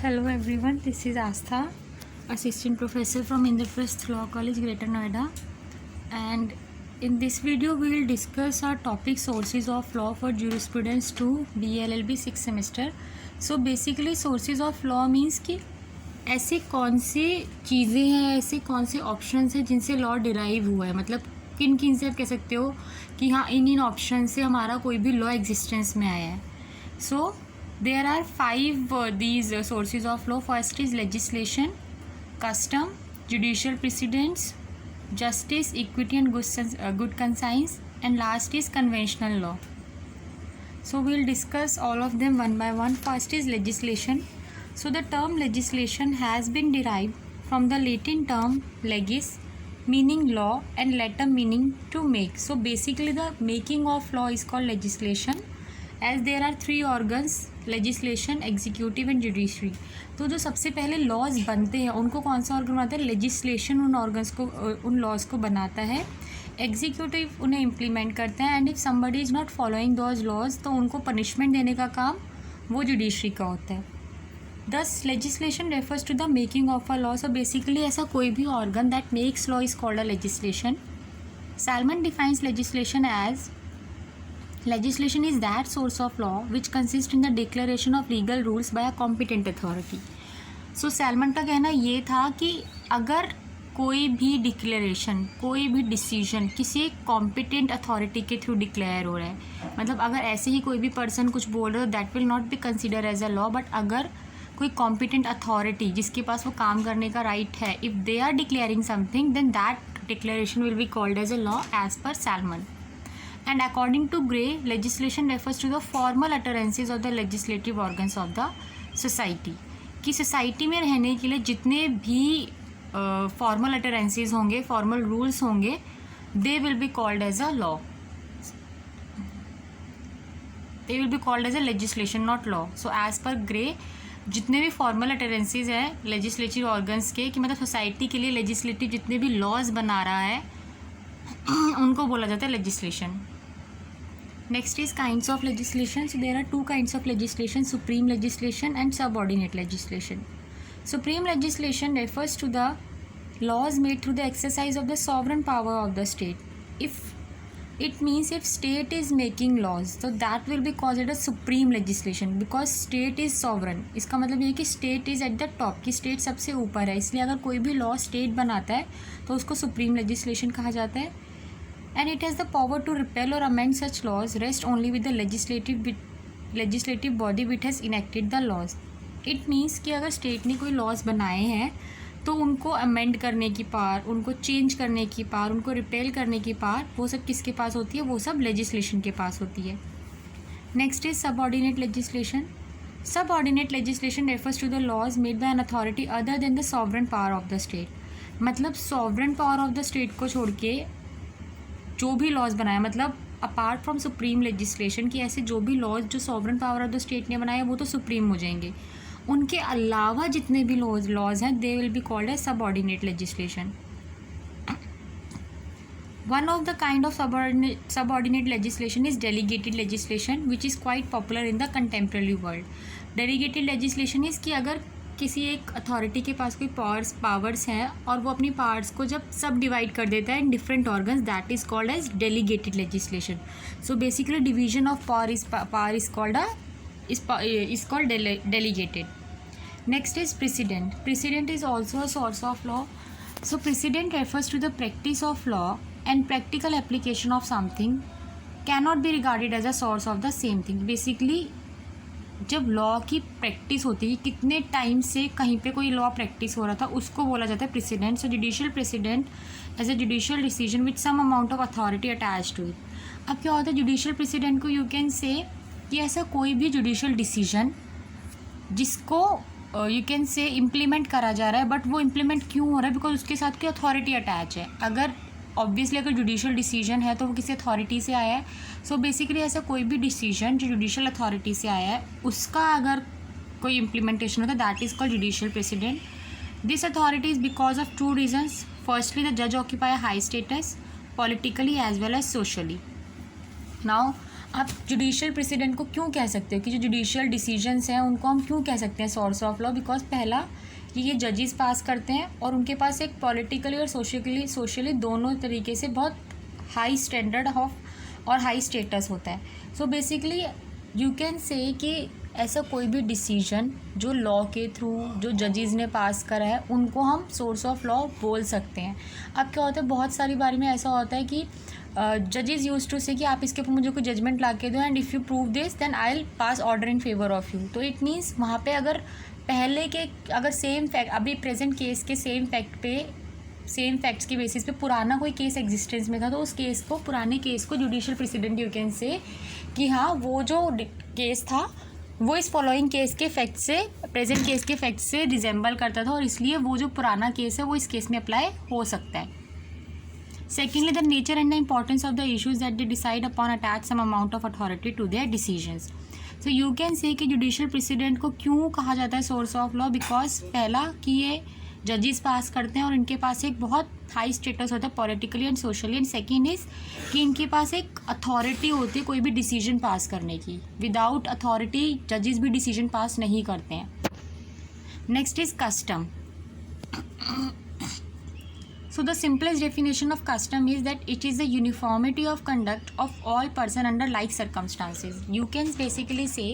Hello everyone, this is Astha, Assistant Professor from Indraprasth Law College, Greater Noida, and in this video we will discuss our topic sources of law for jurisprudence to BLLB 6th semester. So basically sources of law means कि ऐसे कौन से चीज़ें हैं, ऐसे कौन से options हैं जिनसे लॉ डिराइव हुआ है, मतलब किन किन से आप कह सकते हो कि हाँ इन ऑप्शन से हमारा कोई भी लॉ एग्जिस्टेंस में आया है. सो there are five these sources of law. First is legislation, custom, judicial precedents, justice, equity and good conscience, and last is conventional law. So we'll discuss all of them one by one. First is legislation. So the term legislation has been derived from the Latin term legis, meaning law, and latter meaning to make. So basically the making of law is called legislation, as there are three organs: legislation, executive and judiciary. तो जो सबसे पहले laws बनते हैं उनको कौन सा organ बनाता है? लेजिस्लेशन उन ऑर्गन्स को, उन लॉज को बनाता है. एग्जीक्यूटिव उन्हें इम्प्लीमेंट करता है, and if somebody is not following those laws तो उनको पनिशमेंट देने का काम वो जुडिशरी का होता है. This legislation refers to the making of a law. So basically ऐसा कोई भी organ that makes law is called a legislation. Salmond defines legislation as legislation is that source of law which consists in the declaration of legal rules by a competent authority. So salmon का कहना ये था कि अगर कोई भी declaration, कोई भी डिसीजन किसी एक कॉम्पिटेंट अथॉरिटी के थ्रू डिक्लेयर हो रहा है, मतलब अगर ऐसे ही कोई भी पर्सन कुछ बोल रहे हो that will not be consider as a law. But अगर कोई कॉम्पिटेंट अथॉरिटी जिसके पास वो काम करने का राइट है, if they are declaring something then that declaration will be called as a law as per Salmond. And according to Gray, legislation refers to the formal utterances of the legislative organs of the society. कि society में रहने के लिए जितने भी formal utterances होंगे, formal rules होंगे, they will be called as a law. They will be called as a legislation, not law. So as per Gray, जितने भी फॉर्मल utterances हैं लेजिस्लेटिव ऑर्गन्स के, कि मतलब सोसाइटी के लिए लेजिस्लेटिव जितने भी लॉज बना रहा है उनको बोला जाता है legislation. Next is kinds of legislation. So there are two kinds of legislation: supreme legislation and subordinate legislation. Supreme legislation refers to the laws made through the exercise of the sovereign power of the state. If it means if state is making laws, so that will be called as supreme legislation because state is sovereign. इसका मतलब ये है कि state is at the top, कि state सबसे ऊपर है, इसलिए अगर कोई भी law state बनाता है तो उसको supreme legislation कहा जाता है. And it has the power to repeal or amend such laws rest only with the legislative body which has enacted the laws. It means कि अगर state ने कोई laws बनाए हैं तो उनको amend करने की पावर, उनको change करने की पावर, उनको repeal करने की पावर वो सब किसके पास होती है? वो सब legislation के पास होती है. Next is subordinate legislation. Subordinate legislation refers to the laws made by an authority other than the sovereign power of the state. मतलब sovereign power of the state को छोड़ के जो भी लॉज बनाए, मतलब अपार्ट फ्रॉम सुप्रीम लेजिस्लेशन, कि ऐसे जो भी लॉज जो sovereign power of the state ने बनाए वो तो सुप्रीम हो जाएंगे, उनके अलावा जितने भी लॉज हैं they will be called as subordinate legislation. One of the kind of subordinate legislation is delegated legislation which is quite popular in the contemporary world. Delegated legislation is कि अगर किसी एक अथॉरिटी के पास कोई पावर्स हैं और वो अपनी पावर्स को जब सब डिवाइड कर देता है in different organs, that is called as delegated legislation. So basically division of power is called delegated. Next is precedent. Precedent is also a source of law. So precedent refers to the practice of law and practical application of something can not be regarded as a source of the same thing. Basically जब law की practice होती है, कितने time से कहीं पे कोई law practice हो रहा था, उसको बोला जाता है precedent. So judicial precedent as a judicial decision with some amount of authority attach to it. अब क्या होता है जुडिशियल प्रेसिडेंट को, यू कैन से कि ऐसा कोई भी जुडिशियल डिसीजन जिसको यू कैन से इम्प्लीमेंट करा जा रहा है, बट वो इम्प्लीमेंट क्यों हो रहा है? बिकॉज उसके साथ कोई अथॉरिटी अटैच है. अगर ऑब्वियसली अगर जुडिशियल डिसीजन है तो वो किसी अथॉरिटी से आया है. सो बेसिकली ऐसा कोई भी डिसीजन जो जुडिशियल अथॉरिटी से आया है उसका अगर कोई इम्प्लीमेंटेशन होता है that is called judicial precedent. This authority is because of two reasons. Firstly the जज occupy high status politically as well as socially. Now आप जुडिशियल प्रेसिडेंट को क्यों कह सकते हो कि जो जुडिशियल डिसीजंस हैं उनको हम क्यों कह सकते हैं सोर्स ऑफ लॉ? बिकॉज पहला कि ये जजेस पास करते हैं और उनके पास एक पॉलिटिकली और सोशली दोनों तरीके से बहुत हाई स्टैंडर्ड ऑफ और हाई स्टेटस होता है. So basically you can say कि ऐसा कोई भी डिसीजन जो लॉ के थ्रू जो जजेस ने पास करा है उनको हम सोर्स ऑफ लॉ बोल सकते हैं. अब क्या होता है, बहुत सारी बारी में ऐसा होता है कि जजेस यूज टू से कि आप इसके ऊपर मुझे कोई जजमेंट ला के दो and if you prove this then I will pass order in favour of you. तो इट मीन्स वहाँ पे अगर पहले के अगर सेम फैक्ट अभी प्रेजेंट केस के सेम फैक्ट्स के बेसिस पे पुराना कोई केस एग्जिस्टेंस में था तो उस केस को पुराने केस को judicial president you can say कि हाँ वो जो केस था वो इस फॉलोइंग केस के फैक्ट से प्रेजेंट केस के फैक्ट से रिजेंबल करता था और इसलिए वो जो पुराना केस है वो इस केस में अप्लाई हो सकता है. Secondly, the nature and the importance of the issues that they decide upon attach some amount of authority to their decisions. So you can say कि जुडिशियल प्रेसिडेंट को क्यों कहा जाता है सोर्स ऑफ लॉ? बिकॉज पहला कि ये जजेस पास करते हैं और इनके पास एक बहुत हाई स्टेटस होता है politically and socially. And second is कि इनके पास एक अथॉरिटी होती है कोई भी डिसीजन पास करने की. विदाउट अथॉरिटी जजेस भी डिसीजन पास नहीं करते हैं. Next is custom. So the simplest definition of custom is that it is the uniformity of conduct of all person under like circumstances. You can basically say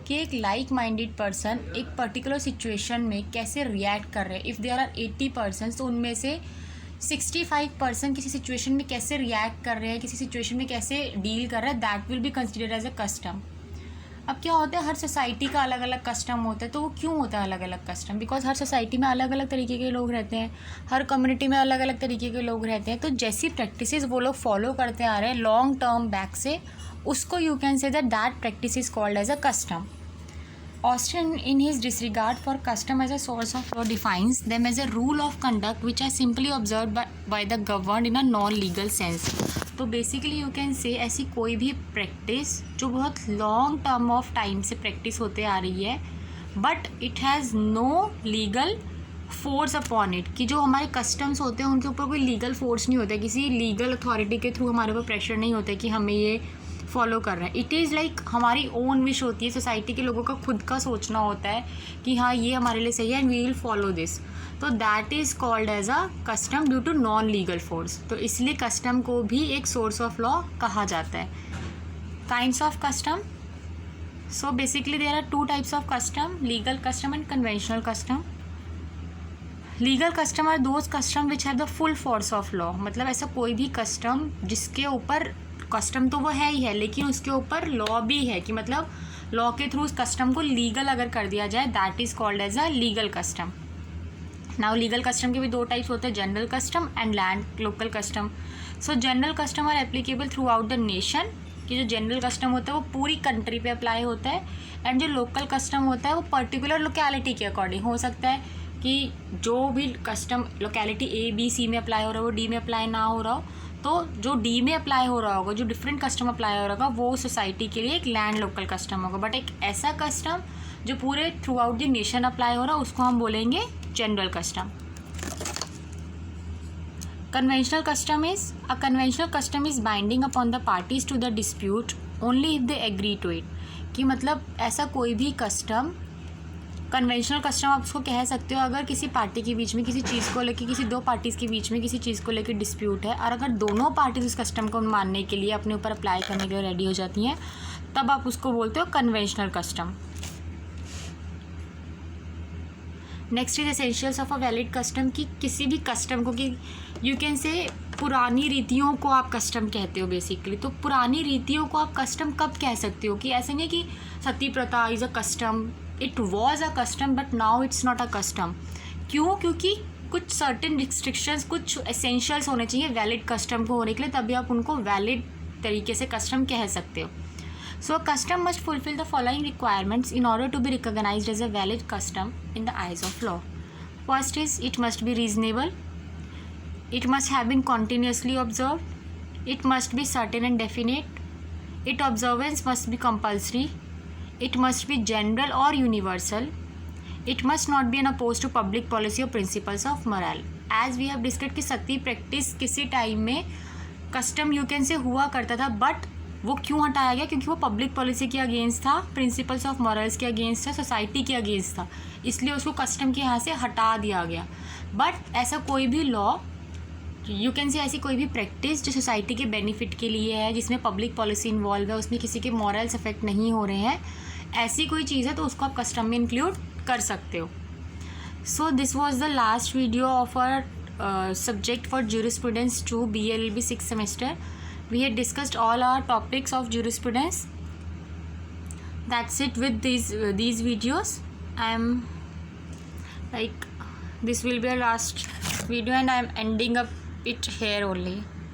कि एक like minded person एक particular situation में कैसे react कर रहे हैं. If there are 80% तो उनमें से 65% किसी सिचुएशन में कैसे रिएक्ट कर रहे हैं, किसी सिचुएशन में कैसे डील कर रहे हैं, that will be considered as a custom. अब क्या होता है, हर सोसाइटी का अलग अलग कस्टम होता है. तो वो क्यों होता है अलग अलग कस्टम? बिकॉज हर सोसाइटी में अलग अलग तरीके के लोग रहते हैं, हर कम्युनिटी में अलग अलग तरीके के लोग रहते हैं. तो जैसी प्रैक्टिसेस वो लोग फॉलो करते आ रहे हैं लॉन्ग टर्म बैक से, उसको you can say that practice is called as a custom. Austin, in his disregard for custom as a source of law, defines them as a rule of conduct which are simply observed by the governed in a non-legal sense. तो basically you can say ऐसी कोई भी practice जो बहुत long term of time से practice होते आ रही है but it has no legal force upon it, कि जो हमारे कस्टम्स होते हैं उनके ऊपर कोई लीगल फोर्स नहीं होता है, किसी लीगल अथॉरिटी के थ्रू हमारे ऊपर प्रेशर नहीं होता है कि हमें ये फॉलो कर रहा है. इट इज़ लाइक हमारी ओन विश होती है, सोसाइटी के लोगों का खुद का सोचना होता है कि हाँ ये हमारे लिए सही है and we will follow this. तो that is called as a custom due to non legal force. तो इसलिए कस्टम को भी एक सोर्स ऑफ लॉ कहा जाता है. Kinds of custom. So basically there are 2 types of custom, legal custom and conventional custom. Legal custom are those custom which have the full force of law. मतलब ऐसा कोई भी कस्टम जिसके ऊपर custom तो वो है ही है लेकिन उसके ऊपर लॉ भी है, कि मतलब लॉ के थ्रू उस कस्टम को लीगल अगर कर दिया जाए, that is called as a legal custom. Now legal custom के भी 2 टाइप्स होते हैं, general custom and land local custom. So general custom are applicable throughout the nation, कि जो जनरल कस्टम होता है वो पूरी कंट्री पे अप्लाई होता है. एंड जो लोकल कस्टम होता है वो पर्टिकुलर लोकेलिटी के अकॉर्डिंग हो सकता है कि जो भी कस्टम लोकेलिटी A-B-C में अप्लाई हो रहा है वो D में अप्लाई ना हो रहा हो. तो जो D में अप्लाई हो रहा होगा, जो डिफरेंट कस्टम अप्लाई हो रहा होगा, वो सोसाइटी के लिए एक लैंड लोकल कस्टम होगा. बट एक ऐसा कस्टम जो पूरे throughout the nation apply हो रहा है उसको हम बोलेंगे general custom. Conventional custom is binding upon the parties to the dispute only if they agree to it. कि मतलब ऐसा कोई भी कस्टम, कन्वेंशनल कस्टम आप उसको कह सकते हो अगर किसी पार्टी के बीच में किसी चीज़ को लेकर, किसी 2 पार्टीज़ के बीच में किसी चीज़ को लेकर डिस्प्यूट है और अगर दोनों पार्टीज उस कस्टम को मानने के लिए अपने ऊपर अप्लाई करने के लिए रेडी हो जाती हैं, तब आप उसको बोलते हो conventional custom. Next is essentials of a valid custom. कि किसी भी कस्टम को, कि यू कैन से पुरानी रीतियों को आप कस्टम कहते हो बेसिकली. तो पुरानी रीतियों को आप कस्टम कब कह सकते हो? कि ऐसे नहीं कि सती प्रथा is a custom, it was a custom but now it's not a custom. क्यों? क्योंकि कुछ सर्टेन रिस्ट्रिक्शंस, कुछ एसेंशियल्स होने चाहिए वैलिड कस्टम को होने के लिए, तभी आप उनको वैलिड तरीके से कस्टम कह सकते हो. So custom must fulfil the following requirements in order to be recognised as a valid custom in the eyes of law. First is it must be reasonable, it must have been continuously observe, it must be certain and definite, it observance must be compulsory, it must be general or universal, it must not be an opposed to public policy or principles of morale. As we have discussed कि सती practice किसी time में custom you can से हुआ करता था but वो क्यों हटाया गया? क्योंकि वो पब्लिक पॉलिसी के अगेंस्ट था, प्रिंसिपल्स ऑफ मॉरल्स के अगेंस्ट था, सोसाइटी के अगेंस्ट था, इसलिए उसको कस्टम के यहाँ से हटा दिया गया। बट ऐसा कोई भी लॉ, यू कैन से ऐसी कोई भी प्रैक्टिस जो सोसाइटी के बेनिफिट के लिए है, जिसमें पब्लिक पॉलिसी इन्वॉल्व है, उसमें किसी के मॉरल्स अफेक्ट नहीं हो रहे हैं, ऐसी कोई चीज़ है तो उसको आप कस्टम में इंक्लूड कर सकते हो। So this was the last video of our subject for jurisprudence 2 BLLB 6th semester. We had discussed all our topics of jurisprudence. That's it with these videos. I'm like, this will be our last video and I'm ending up it here only.